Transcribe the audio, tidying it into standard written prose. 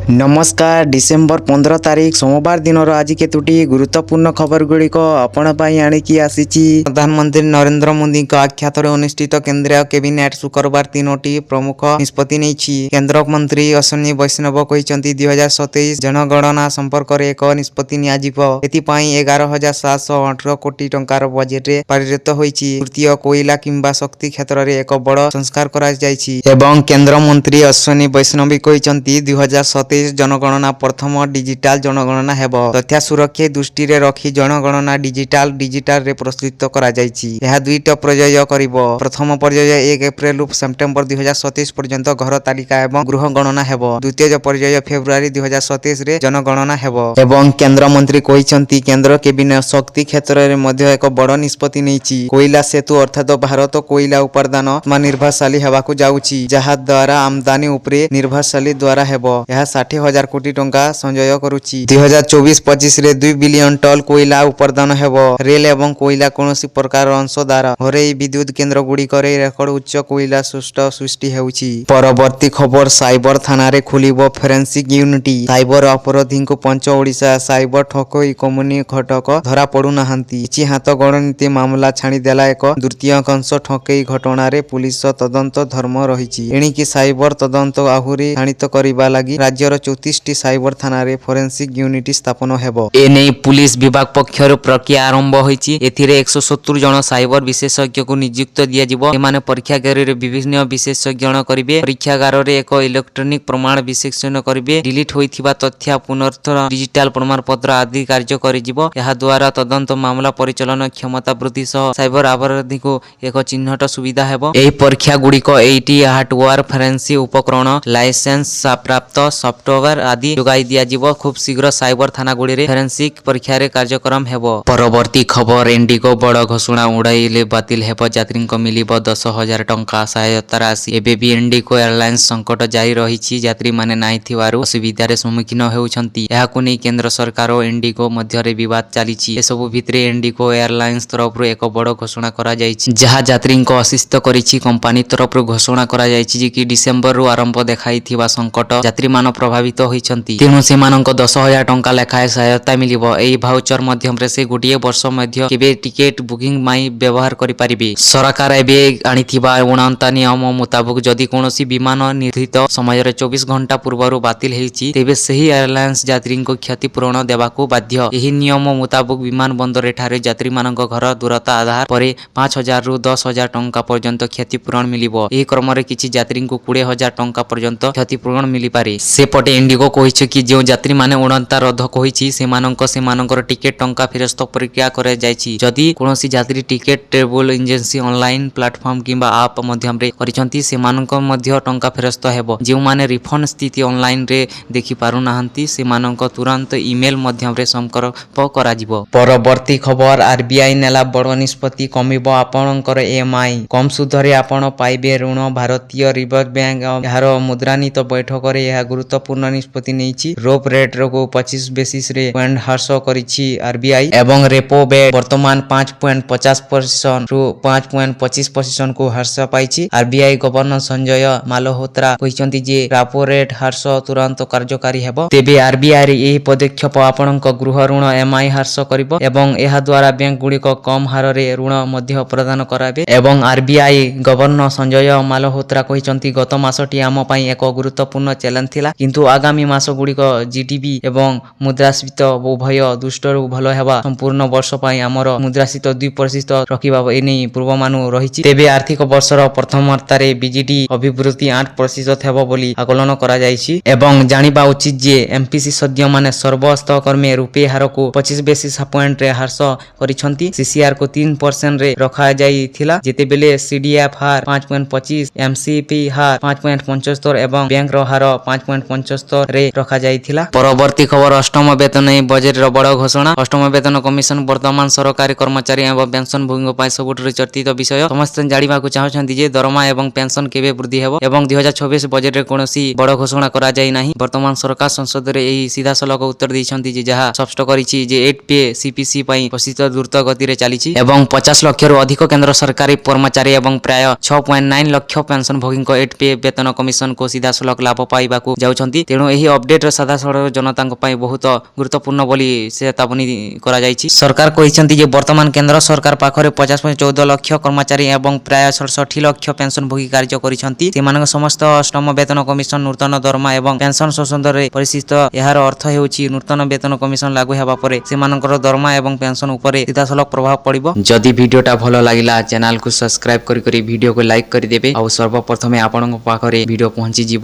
नमस्कार डिसेम्बर 15 तारिख सोमवार दिन आज केतोटी गुरुत्वपूर्ण खबर गुड़िक आपण आणिकी आसीची। प्रधानमंत्री नरेंद्र मोदी आख्यातर अनुष्ठित केंद्रीय कैबिनेट शुक्रवार 3टी प्रमुख निष्पत्ति नहीं। केंद्र मंत्री अश्विनी वैष्णव कहते 2027 जनगणना संपर्क में एक निष्पत्ति एपाई 11,718 कोटी टंकार बजेट पारित होईची। तृतीय कोईला किंबा शक्ति क्षेत्र में एक बड़ संस्कार करा केंद्र मंत्री अश्विनी वैष्णव कहते 2027 जनगणना प्रथम डिजिटाल जनगणना हेब। तथ्य सुरक्षा दृष्टि रखी जनगणना डिजिटाल रे प्रस्तुत करा जायछि। यह दुईटा पर्याय करिबो। प्रथम पर्याय 1 एप्रिल सेप्टेम्बर 2027 पर्यंत घर तालिका एवं गृह गणना हेब। द्वितीय पर्याय फेब्रुआरी 2027 रे जनगणना हेब। एवं केंद्र मंत्री कहिसंती केंद्र कैबिनेट शक्ति क्षेत्र में मध्य एक बड़ निष्पत्ति नैछि। कोयला सेतु अर्थात भारत कोयला उत्पादन आत्मनिर्भरशाली हेबाकु जाउछि, जहा द्वारा आमदानी उपरे निर्भरशाली द्वारा हेब। यह 60,000 कोटी टंका संचय करुछि। 2024-25 रे 2 बिलियन टन कोयला उत्पादन हेब। रेल एवं कोयला कौनसी प्रकार अंश द्वारा घरोई विद्युत केंद्र गुड़िक रेकर्ड उच्च कोयला सृष्टि हेउछि। परवर्ती खबर साइबर थाना रे खुलिबो फोरेंसिक यूनिटी। साइबर अपराधी को पंच ओडिशा साइबर ठकई कम्युनि घटक धरा पड़ू नाहांती। किछि हाथ गणनीति मामला छाणी देला एक तृतीयांश ठकई घटना रे पुलिस तदंत धर्म रहिछि। एणिकी साइबर तदंत आहुरी शाणित करिबा लागि राज्यर 34टी साइबर थाना रे फोरेंसिक यूनिटी स्थापन हेबो। एने पुलिस विभाग पक्षर प्रक्रिया आरंभ होईछि। एथिरे 170 जन साइबर विशेषज्ञ को नियुक्त दिया जिवो। एमाने परीक्षागार रे विभिन्न विशेषज्ञ करिवे। परीक्षागार रे एक इलेक्ट्रॉनिक प्रमाण विशेषज्ञ करिवे। डिलीट होइथिबा तथ्य पुनर्थ डिजिटल प्रमाण पत्र आदि कार्य करि जिवो। यहा द्वारा तदंत मामला परिचालन क्षमता वृद्धि सह साइबर अपराधी को एक चिन्हट सुविधा हेबो। एही परीक्षा गुड़िक 80 हार्डवेयर फोरेंसिक उपकरण लाइसेंस प्राप्त सॉफ्टवेयर आदि जोगाई दिया जिवो। खूब शीघ्र साइबर थाना गुड़ी रे फोरेंसिक परीक्षा रे कार्यक्रम हेबो। परवर्ती खबर इंडिगो बड़ घोषणा उड़ाइले बातिल हेबो। यात्री को मिलिबो 10,000 टंका सहायता राशि। एबे भी इंडिगो एयरलाइंस संकट जारी रहिछि। यात्री माने नाही थिवारु असुविधा रे सम्मुखीन हेउछंती। एहाकु नै केंद्र सरकार और इंडिगो मध्य रे विवाद चलीछि। ए सब भितरे इंडिगो एयरलाइंस तरफ रो एक बड़ घोषणा करा जायछि, जहा यात्री को असिस्त करिछि। कंपनी तरफ रो घोषणा करा जायछि जे कि डिसेंबर रो आरंभ देखाइथिबा संकट यात्री मान प्रभावित होइछंती। तेणु सेमानंको 10,000 टंका लेखाए सहायता मिलिबो। एही भाउचर माध्यम रे से गोटिए वर्ष मध्य केबे टिकेट बुकिंग माई व्यवहार करि परिबे। सरकार एबे आनिथिबा 49 नियम मुताबिक जदि कोनोसी विमान निर्धारित समय रे 24 घंटा पूर्वरु बातिल हेछि तेबे सही एयरलाइंस यात्री को क्षतिपूरण देबाकू बाध्य। एही नियम मुताबिक विमान बंदर ठारे यात्री मानक घर दूरता आधार परे 5,000 रु 10,000 टंका पर्यंत क्षतिपूरण मिलिबो। एही क्रम रे किछि यात्री को 20,000 टंका पर्यंत क्षतिपूरण मिलि पारे। सेपटे इंडिगो कहिछि कि जो यात्री माने उड़ंता रद्द कहिछि सेमानकर टिकेट टंका फेरस्त प्रक्रिया करे जायछि। जदि कोनोसी यात्री ticket travel agency online platform किंबा ऐप माध्यम रे करिसंती सेमानक मध्य टंका फेरस्त हेबो। जे माने रिफंड स्थिति ऑनलाइन रे देखि पारु नाहंती सेमानक तुरंत ईमेल माध्यम रे संपर्क करा जिवो। परवर्ती खबर आरबीआई नेला बड़ निष्पत्ति कमिबो आपनकर ईएमआई। कम सुध रे आपण पाइबे ऋण। भारतीय रिजर्व बैंक यार मुद्रानीत बैठक रे यह गुरुत्वपूर्ण निष्पत्ति नैछि। रोप रेट को 25 बेसिस रे पॉइंट ह्रास करिछि आरबीआई एवं रेपो रेट वर्तमान 5.50% रु 5.25% को ह्रास पाइछि। आरबीआई गवर्नर संजय मालहोत्रा कहिसंती जे रेपो रेट ह्रास तुरंत कार्यकारी हेबो। तेबे आरबीआई रे एही पदक्षेप आपणक गृह ऋण ईएमआई ह्रास करिवो एवं एहा द्वारा बैंक गुड़िक कम हार रे ऋण मध्य प्रदान कराबे। एवं आरबीआई गवर्नर संजय मालहोत्रा कहिसंती गत मासटी आम पई एक गुरुत्वपूर्ण चैलेंज थिला, किंतु आगामी मास गुड़िक जीडीपी एवं मुद्रास्फीति उभय दृष्टि भल हेबा संपूर्ण वर्ष पई आमर मुद्रास्फीति 2% रखिबा एने पूर्वमानु रहिछि। तेबे आर्थिक वर्षर प्रथमार्धरे बीजीडी अभिवृद्धि 8% हेबो बोली आकलन करा जायछि। एवं जानिबा उचित जे एमपीसी सदस्य माने सर्वस्तर कर्मे रुपे हार को 25 बेसिस पॉइंट रे ह्रास करिसंती। सीसीआर को 3% रे रखा जायथिला, जेतेबेले सीडीएफ हार 5.25, एमसीपी हार 5.75 एवं बैंक रो हार 5.75 रे रखा जायथिला। परवर्ती खबर अष्टम वेतन बजेट रो बड़ घोषणा। अष्टम वेतन कमिशन वर्तमान सरकारी कर्मचारी एवं पेंशन भोगी पाई सबुठ चर्चित विषय। समस्त जानिबा को चाहछंती जे दरमा एवं पेंशन केबे वृद्धि हेबो एवं 2026 बजेट रे कोनोसी बड़ घोषणा करा जाय नाही। वर्तमान सरकार संसद रे एही सीधा सलग उत्तर दैछंती जे जहा स्पष्ट करिछि जे 8 पे सीपीसी पाई प्रसिद्ध द्रुत गति रे चलीछि एवं 50 लाख रु अधिक केंद्र सरकारी कर्मचारी एवं प्राय 6.9 लाख पेंशन भोगी को 8 पे वेतन कमिशन को सीधा सलग लाभ पाइबाकू जाउछंती। କରିଛନ୍ତି। ତେଣୁ ଏହି ଅପଡେଟ୍ ସାଧାରଣ ଜନତାଙ୍କ ପାଇଁ ବହୁତ ଗୁରୁତ୍ୱପୂର୍ଣ୍ଣ ବୋଲି ଚେତାବନୀ କରାଯାଇଛି। ସରକାର କହିଛନ୍ତି ଯେ ବର୍ତ୍ତମାନ କେନ୍ଦ୍ର ସରକାର ପାଖରେ 50.14 ଲକ୍ଷ କର୍ମଚାରୀ ଏବଂ ପ୍ରାୟ 67 ଲକ୍ଷ ପେନ୍ସନଭୋଗୀ କାର୍ଯ୍ୟ କରିଛନ୍ତି। ସେମାନଙ୍କ ସମସ୍ତ ଅଷ୍ଟମ ବେତନ କମିଶନ ନୂତନ ଦରମା ଏବଂ ପେନ୍ସନ ସଂଶୋଧନରେ ପରିଶିଷ୍ଟ। ଏହାର ଅର୍ଥ ହେଉଛି ନୂତନ ବେତନ କମିଶନ ଲାଗୁ ହେବା ପରେ ସେମାନଙ୍କର ଦରମା ଏବଂ ପେନ୍ସନ ଉପରେ ସିଧାସଳଖ ପ୍ରଭାବ ପଡ଼ିବ। ଯଦି ଭିଡ଼ିଓଟା ଭଲ ଲାଗିଲା ଚ୍ୟାନେଲକୁ ସବସ୍କ୍ରାଇବ କରି ଭିଡ଼ିଓକୁ ଲାଇକ୍ କରିଦେବେ ଆଉ ସର୍ବପ୍ରଥମେ ଆପଣଙ୍କ ପାଖରେ ଭିଡ଼ିଓ ପହଞ୍ଚିଯିବ।